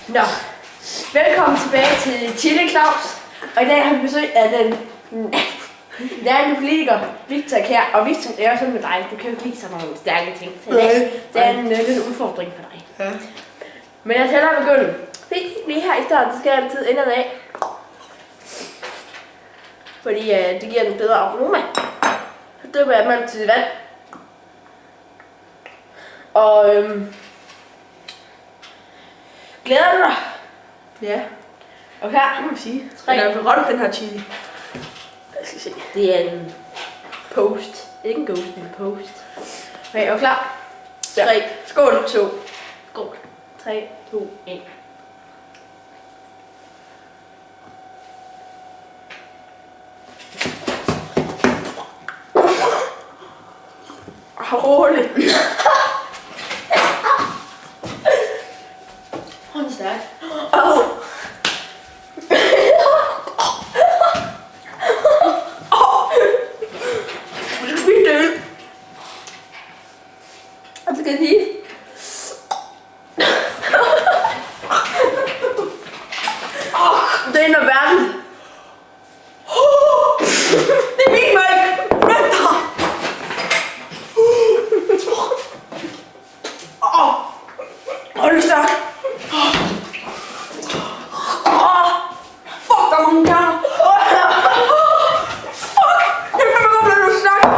Nå, velkommen tilbage til Chili Claus. Og i dag har vi besøg af den lærende politiker, Victor Kjær. Og Victor, det er jo sådan med dig, du kan jo ikke lide sådan nogle stærke ting. Så det er en lille udfordring for dig. Ja. Men jeg tæller at begynde. Lige her i starten, så skal jeg altid indad af. Fordi det giver en bedre aroma. Så dypper jeg dem altid i vand. Og glæder du dig? Ja, Og her, det må man sige. 3. Den er berømt, den her chili. Jeg skal se. Det er en post. Ikke en ghost, men en post. Okay, er du klar? 3. Ja. Skål. 2. Skål. 3, 2, 1. Roligt. Hold den stærk. Og så skal jeg sige. Det er en af verden. Det er min mælk. Vent Hold det stærkt. Fuck, der er mange kerner. Fuck, jeg kan godt blive stærkt.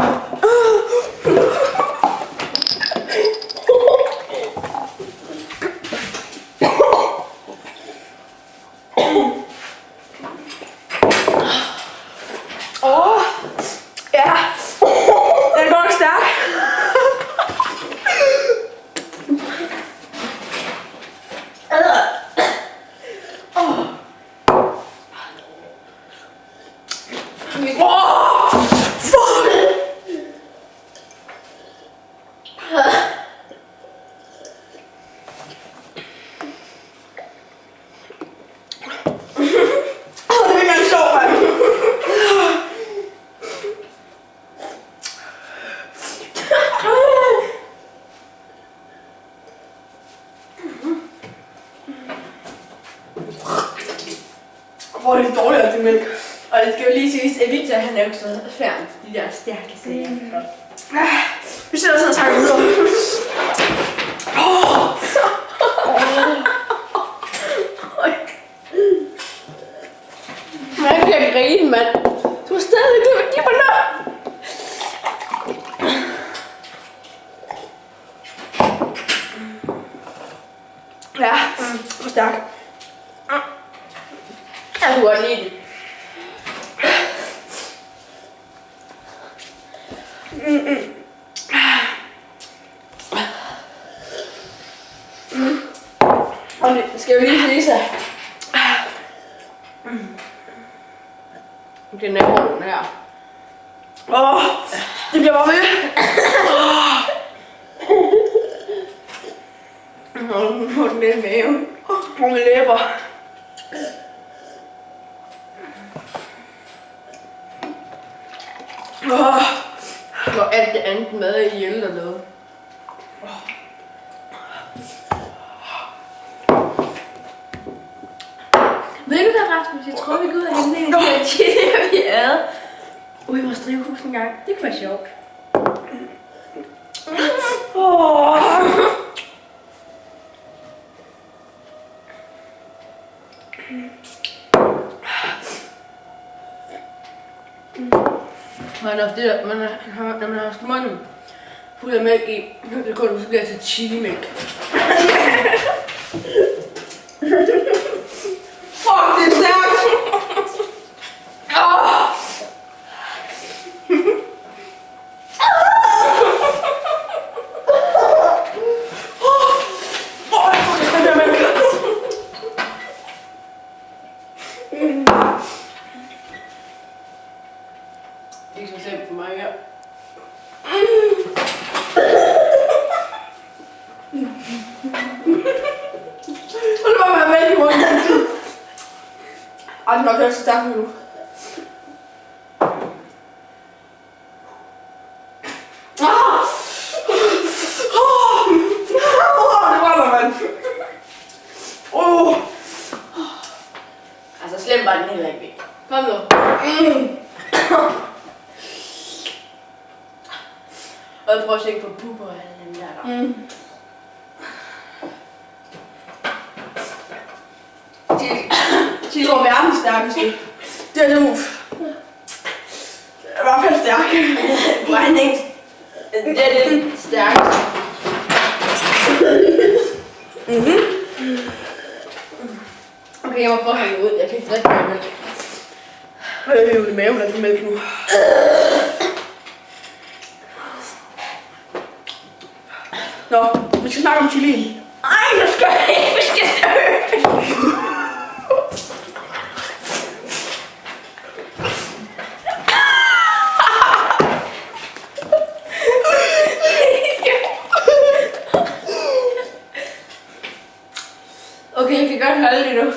Ja, den er godt stærk. Hvor er det dårligt, at det er mælk. Og det skal jo lige siges, at Victor han er jo ikke så færdig til de der stærke sager. Vi sætter os og snakker videre. Men jeg bliver grine, mand. Du har stadig givet mig noget. Ja, hvor stærk. Jeg kunne godt lide det. Og det skal jo lige sige sig. Det er naboen her. Det bliver bare ved. Hvor den er i maven. På mine læber. Hvor alt det andet mad er ihjel dernede. Ved du hvad, Rasmus? Jeg tror, vi går ud og hente en af chili, vi havde ude i vores drivhus en gang. Det kunne være sjovt. Man har det der, når man har haft munden fuld af mælk i, så går du så bliver til chilimælk. Fuck, det er stærkt. Ikke så slemt for mig, ja. Hold bare med at mælke i munden. Ej, det var nok så stærkt nu. Det var der, mand. Kom nu. Og jeg prøver at tænke på pupper og alle dem der. De går verdens stærkeste. Det er nu. I hvert fald stærk. Brænding. Det er det stærkeste. Okay, jeg må prøve at hænge ud. Jeg kan ikke drikke mere mælk. Jeg er jo i maven af den mælk nu. Nå, vi skal snakke om chilien. Ej, nu skal jeg ikke. Vi skal dø. Okay, jeg kan godt holde det nu.